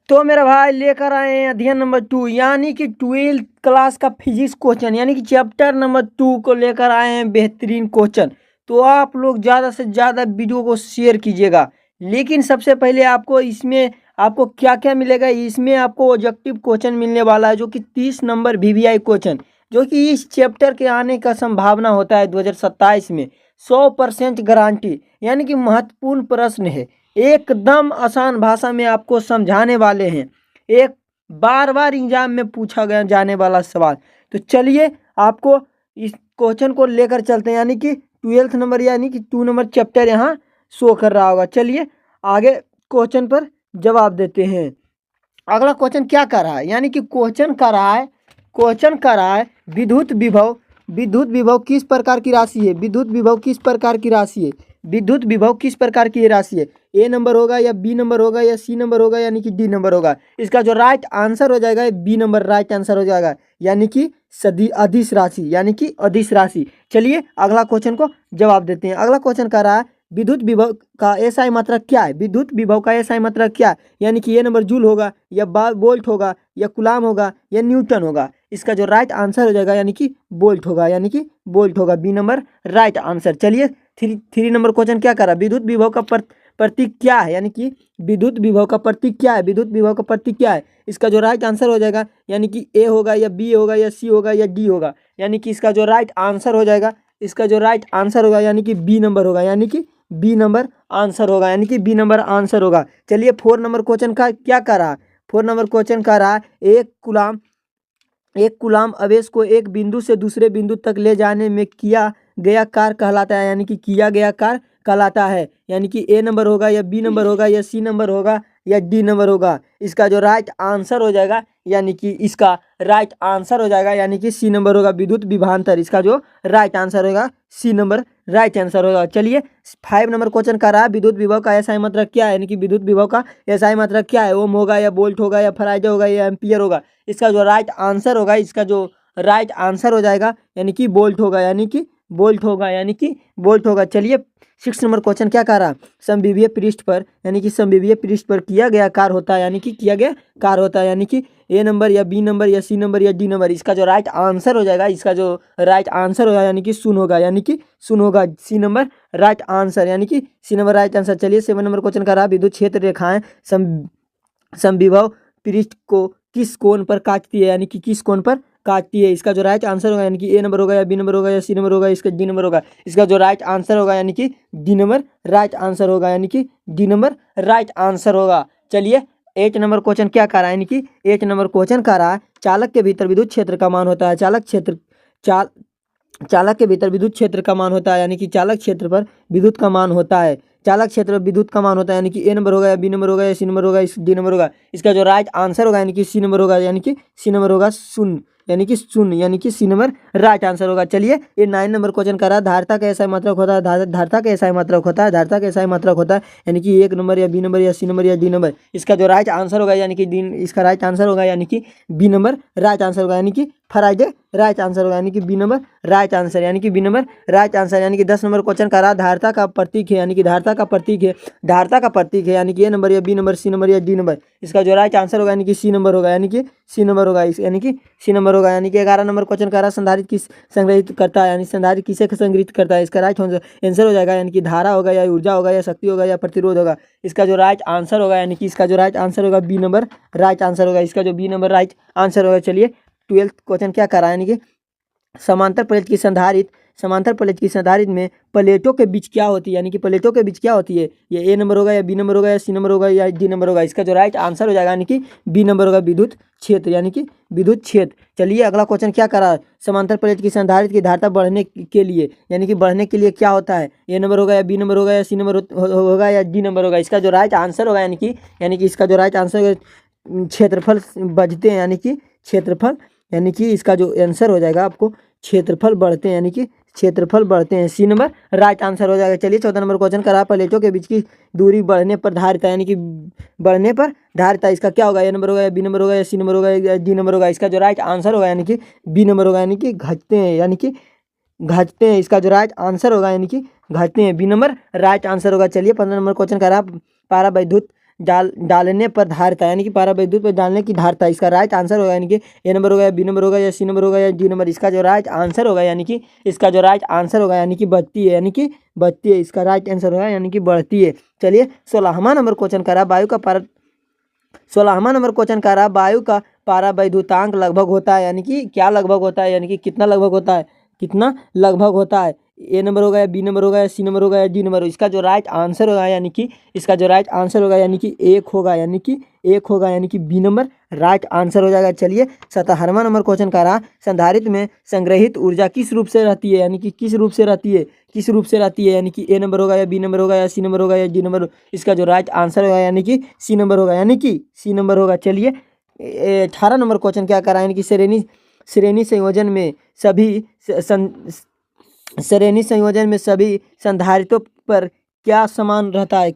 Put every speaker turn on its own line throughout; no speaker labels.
तो मेरा भाई लेकर आए हैं अध्ययन नंबर 2 यानी कि 12th क्लास का फिजिक्स क्वेश्चन यानी कि चैप्टर नंबर 2 को लेकर आए हैं बेहतरीन क्वेश्चन। तो आप लोग ज़्यादा से ज़्यादा वीडियो को शेयर कीजिएगा। लेकिन सबसे पहले आपको इसमें आपको क्या क्या मिलेगा, इसमें आपको ऑब्जेक्टिव क्वेश्चन मिलने वाला है जो कि 30 नंबर VVI क्वेश्चन, जो कि इस चैप्टर के आने का संभावना होता है 2027 में 100% गारंटी, यानी कि महत्वपूर्ण प्रश्न है। एकदम आसान भाषा में आपको समझाने वाले हैं, एक बार बार एग्जाम में पूछा गया जाने वाला सवाल। तो चलिए आपको इस क्वेश्चन को लेकर चलते हैं, यानी कि 12th नंबर यानी कि 2 नंबर चैप्टर यहाँ शो कर रहा होगा। चलिए आगे क्वेश्चन पर जवाब देते हैं। अगला क्वेश्चन क्या कर रहा है, यानी कि क्वेश्चन कर रहा है विद्युत विभव किस प्रकार की राशि है। विद्युत विभव किस प्रकार की राशि है, विद्युत विभव किस प्रकार की राशि है। ए नंबर होगा या बी नंबर होगा या सी नंबर होगा यानी कि डी नंबर होगा। इसका जो राइट आंसर हो जाएगा बी नंबर राइट आंसर हो जाएगा, यानी कि अदिश राशि, यानी कि अदिश राशि। चलिए अगला क्वेश्चन को जवाब देते हैं। अगला क्वेश्चन कर रहा है विद्युत विभव का एसआई मात्रक क्या है। विद्युत विभव का एसआई मात्रक क्या है, यानी कि ये नंबर जूल होगा या वोल्ट होगा या कुलाम होगा या न्यूटन होगा। इसका जो राइट आंसर हो जाएगा यानी कि वोल्ट होगा, यानी कि वोल्ट होगा, बी नंबर राइट आंसर। चलिए थ्री नंबर क्वेश्चन क्या करा, विद्युत विभव का प्रतीक क्या है, यानी कि विद्युत विभव का प्रतीक क्या है, विद्युत विभव का प्रतीक क्या है। इसका जो राइट आंसर हो जाएगा यानी कि ए होगा या बी होगा या सी होगा या डी होगा, यानी कि इसका जो राइट आंसर हो जाएगा, इसका जो राइट आंसर होगा यानी कि बी नंबर होगा, यानी कि बी नंबर आंसर होगा, यानी कि बी नंबर आंसर होगा। चलिए 4 नंबर क्वेश्चन का क्या कर रहा है, 4 नंबर क्वेश्चन का रहा एक कुलाम आवेश को एक बिंदु से दूसरे बिंदु तक ले जाने में किया गया कार्य कहलाता है, यानी कि किया गया कार्य कहलाता है। यानी कि ए नंबर होगा या बी नंबर होगा या सी नंबर होगा या डी नंबर होगा। इसका जो राइट आंसर हो जाएगा यानी कि इसका राइट आंसर हो जाएगा यानी कि सी नंबर होगा, विद्युत विभवांतर। इसका जो राइट आंसर होगा सी नंबर राइट आंसर होगा। चलिए 5 नंबर क्वेश्चन का रहा विद्युत विभव का एसआई मात्रक क्या है, यानी कि विद्युत विभव का एसआई मात्रक क्या है, ओम होगा या वोल्ट होगा या फराइडे होगा या एम्पियर होगा। इसका जो राइट आंसर होगा, इसका जो राइट आंसर हो जाएगा यानी कि वोल्ट होगा, यानी कि वोल्ट होगा, यानी कि वोल्ट होगा। चलिए 6 नंबर क्वेश्चन क्या कह रहा, समविभीय पृष्ठ पर यानी कि समविभीय पृष्ठ पर किया गया कार्य होता है, यानी कि किया गया कार्य होता है, यानी कि ए नंबर या बी नंबर या सी नंबर या डी नंबर। इसका जो राइट आंसर हो जाएगा, इसका जो राइट आंसर होगा यानी कि शून्य होगा, यानी कि शून्य होगा, सी नंबर राइट आंसर, यानी कि सी नंबर राइट आंसर। चलिए 7 नंबर क्वेश्चन का रहा विद्युत क्षेत्र रेखाएं समविभव पृष्ठ को किस कोण पर काटती है, यानी कि किस कोण पर काटती है। इसका जो राइट आंसर होगा यानी कि ए नंबर होगा या बी नंबर होगा या सी नंबर होगा, इसका डी नंबर होगा। इसका जो राइट आंसर होगा यानी कि डी नंबर राइट आंसर होगा, यानी कि डी नंबर राइट आंसर होगा। चलिए 8 नंबर क्वेश्चन क्या कर रहा है, यानी कि 8 नंबर क्वेश्चन कर रहा है चालक के भीतर विद्युत क्षेत्र का मान होता है। चालक के भीतर विद्युत क्षेत्र का मान होता है, यानी कि चालक क्षेत्र पर विद्युत का मान होता है, चालक क्षेत्र पर विद्युत का मान होता है, यानी कि ए नंबर होगा या बी नंबर होगा या सी नंबर होगा, डी नंबर होगा। इसका जो राइट आंसर होगा यानी कि सी नंबर होगा, यानी कि सी नंबर होगा शून्य, यानी कि शून्य, यानी कि सी नंबर राइट आंसर होगा। चलिए ये 9 नंबर क्वेश्चन कर रहा है धारिता का एसआई मात्रक होता है, धारिता का एसआई मात्रक होता है, धारिता का एसआई मात्रक होता है, यानी कि एक नंबर या बी नंबर या सी नंबर या डी नंबर। इसका जो राइट आंसर होगा यानी कि इसका राइट आंसर होगा यानी कि बी नंबर राइट आंसर होगा, यानी कि फराइडे राइट आंसर होगा, यानी कि बी नंबर राइट आंसर, यानी कि बी नंबर राइट आंसर। यानी कि 10 नंबर क्वेश्चन का रहा धारिता का प्रतीक है, यानी कि धारिता का प्रतीक है, धारिता का प्रतीक है, यानी कि ए नंबर या बी नंबर सी नंबर या डी नंबर। इसका जो राइट आंसर होगा यानी कि सी नंबर होगा, यानी कि सी नंबर होगा, यानी कि सी नंबर होगा। यानी कि 11 नंबर क्वेश्चन का रहा संधारित्र किस संग्रहित करता है, यानी संधारित्र किसे संग्रहित करता है। इसका राइट आंसर हो जाएगा यानी कि धारा होगा या ऊर्जा होगा या शक्ति होगा या प्रतिरोध होगा। इसका जो राइट आंसर होगा यानी कि इसका जो राइट आंसर होगा बी नंबर राइट आंसर होगा, इसका जो बी नंबर राइट आंसर होगा। चलिए 12th क्वेश्चन क्या कर रहा है, यानी कि समांतर प्लेट की संधारित्र में प्लेटों के बीच क्या होती है, यानी कि प्लेटों के बीच क्या होती है। ये ए नंबर होगा या बी नंबर होगा या सी नंबर होगा या डी नंबर होगा। इसका जो राइट आंसर हो जाएगा यानी कि बी नंबर होगा, विद्युत क्षेत्र, यानी कि विद्युत क्षेत्र। चलिए अगला क्वेश्चन क्या करा, समांतर प्लेट की संधारित्र की धारिता बढ़ने के लिए, यानी कि बढ़ने के लिए क्या होता है, ए नंबर होगा या बी नंबर होगा या सी नंबर होगा या डी नंबर होगा। इसका जो राइट आंसर होगा यानी कि इसका जो राइट आंसर क्षेत्रफल बढ़ते हैं, यानी कि क्षेत्रफल, यानी कि इसका जो आंसर हो जाएगा आपको क्षेत्रफल बढ़ते हैं, यानी कि क्षेत्रफल बढ़ते हैं, सी नंबर राइट आंसर हो जाएगा। चलिए 14 नंबर क्वेश्चन करा प्लेटों के बीच की दूरी बढ़ने पर धारिता, यानी कि बढ़ने पर धारिता। इसका क्या होगा, ए नंबर होगा या बी नंबर होगा या सी नंबर होगा या डी नंबर होगा। इसका जो राइट आंसर होगा यानी कि बी नंबर होगा, यानी कि घटते हैं, यानी कि घटते हैं। इसका जो राइट आंसर होगा यानी कि घटते हैं, बी नंबर राइट आंसर होगा। चलिए 15 नंबर क्वेश्चन करा पारा विद्युत डालने पर धारिता, यानी कि पारा विद्युत पर डालने की धारिता। इसका राइट आंसर होगा यानी कि ए नंबर होगा या बी नंबर होगा या सी नंबर होगा या डी नंबर। इसका जो राइट आंसर होगा यानी कि बढ़ती है, यानी कि बढ़ती है। इसका राइट आंसर होगा यानी कि बढ़ती है। चलिए 16वां नंबर क्वेश्चन करा वायु का पारा 16वां नंबर क्वेश्चन करा वायु का पारा वैद्युतांक लगभग होता है, यानी कि क्या लगभग होता है, यानी कि कितना लगभग होता है, कितना लगभग होता है। ए नंबर होगा या बी नंबर होगा या सी नंबर होगा या डी नंबर। इसका जो राइट आंसर होगा यानी कि एक होगा, यानी कि बी नंबर राइट आंसर हो जाएगा। चलिए 17वां नंबर क्वेश्चन का रहा संधारित्र में संग्रहित ऊर्जा किस रूप से रहती है, यानी कि किस रूप से रहती है, यानी कि ए नंबर होगा या बी नंबर होगा या सी नंबर होगा या डी नंबर। इसका जो राइट आंसर होगा यानी कि सी नंबर होगा, चलिए 18 नंबर क्वेश्चन क्या करा, यानी कि श्रेणी संयोजन में सभी संधारित्रों पर क्या समान रहता है,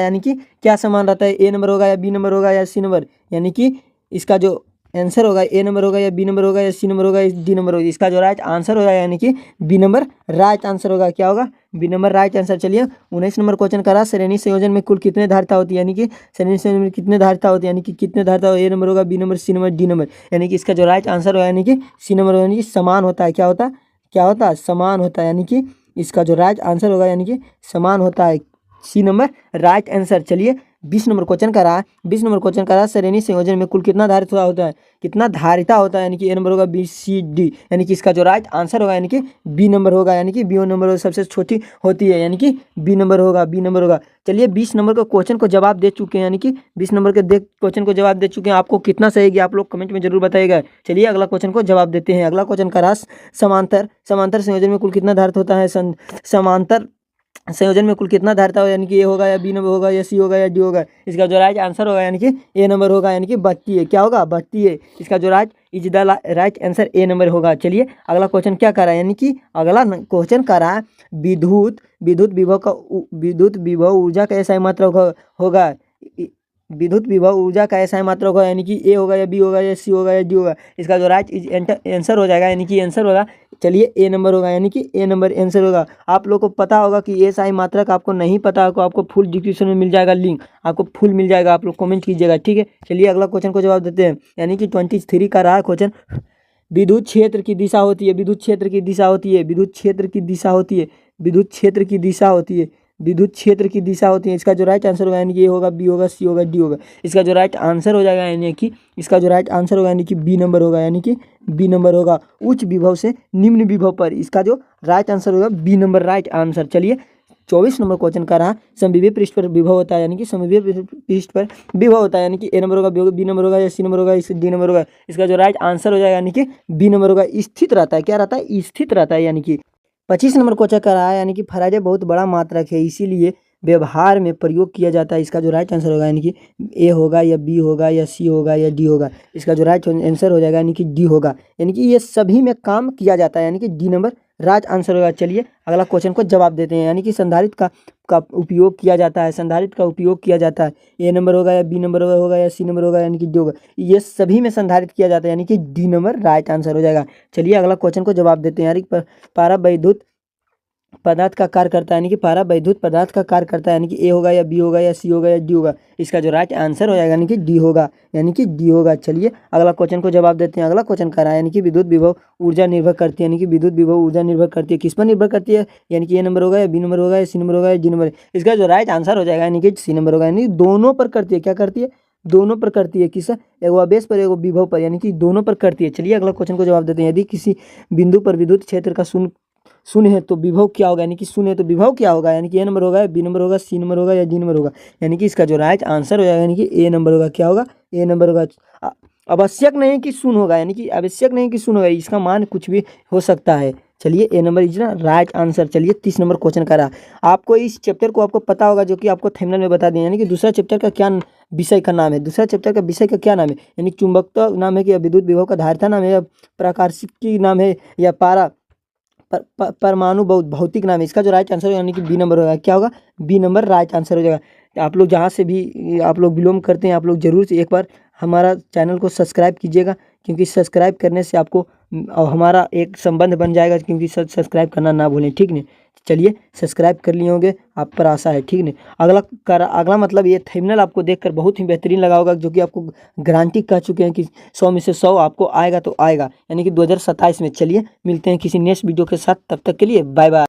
यानी कि क्या समान रहता है। ए नंबर होगा या बी नंबर होगा या सी नंबर, यानी कि इसका जो आंसर होगा ए नंबर होगा या बी नंबर होगा या सी नंबर होगा या डी नंबर होगा। इसका जो राइट आंसर होगा यानी कि बी नंबर राइट आंसर होगा। क्या होगा, बी नंबर राइट आंसर। चलिए 19 नंबर क्वेश्चन करा श्रेणी संयोजन में कुल कितने धारिता होती है, यानी कि श्रेणी संयोजन में कितने धारिता होती है, यानी कि कितने धारिता हो। ए नंबर होगा, B number, C number, D number, यानी कि इसका जो राइट आंसर होगा यानी कि सी नंबर, यानी कि समान होता है। क्या होता है, समान होता है, यानी कि इसका जो राइट आंसर होगा यानी कि समान होता है, सी नंबर राइट आंसर। चलिए 20 नंबर क्वेश्चन का रहा श्रेणी संयोजन में कुल कितना धारिता होता है, यानी कि ए नंबर होगा, बी, सी, डी, यानी कि इसका जो राइट आंसर होगा यानी कि बी नंबर होगा, यानी कि बी नंबर सबसे छोटी होती है, यानी कि बी नंबर होगा। चलिए 20 नंबर के क्वेश्चन को जवाब दे चुके हैं, यानी कि 20 नंबर के क्वेश्चन को जवाब दे चुके हैं। आपको कितना सही गया आप लोग कमेंट में जरूर बताइएगा। चलिए अगला क्वेश्चन को जवाब देते हैं। अगला क्वेश्चन का रहा समांतर संयोजन में कुल कितना धारिता होता है। समांतर संयोजन में कुल कितना धारिता हो, यानी कि ए होगा या बी नंबर होगा या सी होगा या डी होगा। इसका जो राइट आंसर होगा यानी कि ए नंबर होगा, यानी कि बढ़ती है। क्या होगा, बढ़ती है। इसका जो राइट आंसर ए नंबर होगा। चलिए अगला क्वेश्चन क्या कर रहा है, यानी कि अगला क्वेश्चन कर रहा है विद्युत विभव ऊर्जा का ऐसा मात्रक होगा। विद्युत विभव ऊर्जा का ऐसा मात्रक होगा, यानी कि ए होगा या बी होगा या सी होगा या डी होगा। इसका जो राइट आंसर हो जाएगा यानी कि आंसर होगा, चलिए ए नंबर होगा, यानी कि ए नंबर आंसर होगा। आप लोग को पता होगा कि ये सारी मात्रक आपको नहीं पता होगा, आपको फुल डिस्क्रिप्शन में मिल जाएगा, लिंक आपको फुल मिल जाएगा, आप लोग कमेंट कीजिएगा, ठीक है। चलिए अगला क्वेश्चन को जवाब देते हैं, यानी कि 23 का रहा क्वेश्चन विद्युत क्षेत्र की दिशा होती है। विद्युत क्षेत्र की दिशा होती है। इसका जो राइट आंसर होगा यानी कि ए होगा, बी होगा, सी होगा, डी होगा। इसका जो राइट आंसर हो जाएगा यानी कि बी नंबर होगा, यानी कि बी नंबर होगा। उच्च विभव से निम्न विभव पर इसका जो राइट आंसर होगा बी नंबर राइट आंसर। चलिए 24 नंबर क्वेश्चन का रहा समविभव पृष्ठ पर विभव होता है, यानी कि समविभव पृष्ठ पर विभव होता है, यानी कि ए नंबर होगा, बी नंबर होगा या सी नंबर होगा, डी नंबर होगा। इसका जो राइट आंसर हो जाएगा यानी कि बी नंबर होगा। स्थित रहता है, क्या रहता है, स्थित रहता है। यानी कि 25 नंबर क्वेश्चन का रहा है, यानी कि फराजे बहुत बड़ा मात्रक है, इसीलिए व्यवहार में प्रयोग किया जाता है। इसका जो राइट आंसर होगा यानी कि ए होगा या बी होगा या सी होगा या डी होगा। इसका जो राइट आंसर हो जाएगा यानी कि डी होगा, यानी कि ये सभी में काम किया जाता है, यानी कि डी नंबर राइट आंसर होगा। चलिए अगला क्वेश्चन को जवाब देते हैं, यानी कि संधारित्र का उपयोग किया जाता है। ए नंबर होगा या बी नंबर होगा या सी नंबर होगा, यानी कि डी होगा। ये सभी में संधारित्र किया जाता है, यानी कि डी नंबर राइट आंसर हो जाएगा। चलिए अगला क्वेश्चन को जवाब देते हैं, यानी कि पारा वैद्युत पदार्थ का कार्य करता है, यानी कि पारा वैद्युत पदार्थ का कार्य करता है, यानी कि ए होगा या बी होगा या सी होगा या डी होगा। इसका जो राइट आंसर हो जाएगा यानी कि डी होगा, चलिए अगला क्वेश्चन को जवाब देते हैं। अगला क्वेश्चन कर रहा है, यानी कि विद्युत विभव ऊर्जा निर्भर करती है, किस पर निर्भर करती है, यानी कि ए नंबर होगा या बी नंबर होगा या सी नंबर होगा या डी नंबर। इसका जो राइट आंसर हो जाएगा यानी कि सी नंबर होगा, यानी दोनों पर करती है। क्या करती है, दोनों पर करती है। किस, एगो आवेश पर एगो विभव पर, यानी कि दोनों पर करती है। चलिए अगला क्वेश्चन को जवाब देते हैं, यदि किसी बिंदु पर विद्युत क्षेत्र का शून्य है तो विभव क्या होगा, यानी कि शून्य है तो विभव क्या होगा, यानी कि ए नंबर होगा, बी नंबर होगा, सी नंबर होगा या डी नंबर होगा। यानी कि इसका जो राइट आंसर हो जाएगा यानी कि ए नंबर होगा। क्या होगा, ए नंबर होगा। आवश्यक नहीं कि शून्य होगा, यानी कि आवश्यक नहीं कि शून्य होगा, इसका मान कुछ भी हो सकता है। चलिए ए नंबर इज ना राइट आंसर। चलिए 30 नंबर क्वेश्चन करा आपको, इस चैप्टर को आपको पता होगा, जो कि आपको थंबनेल में बता दें, यानी कि दूसरा चैप्टर का क्या विषय का नाम है, यानी चुंबकत्व नाम है कि विद्युत विभव का धारिता नाम है, या प्रकाशिकी नाम है, या परमाणु भौतिक नाम है। इसका जो राइट आंसर यानी कि बी नंबर होगा। क्या होगा, बी नंबर राइट आंसर हो जाएगा। आप लोग जहाँ से भी आप लोग बिलोंग करते हैं, आप लोग जरूर से एक बार हमारा चैनल को सब्सक्राइब कीजिएगा, क्योंकि सब्सक्राइब करने से आपको हमारा एक संबंध बन जाएगा, क्योंकि सब्सक्राइब करना ना भूलें, ठीक नहीं। चलिए सब्सक्राइब कर लिए होंगे, आप पर आशा है, ठीक नहीं। अगला मतलब ये थंबनेल आपको देखकर बहुत ही बेहतरीन लगा होगा, जो कि आपको गारंटी कह चुके हैं कि 100 में से 100 आपको आएगा तो आएगा, यानी कि 2027 में। चलिए मिलते हैं किसी नेक्स्ट वीडियो के साथ, तब तक के लिए बाय बाय।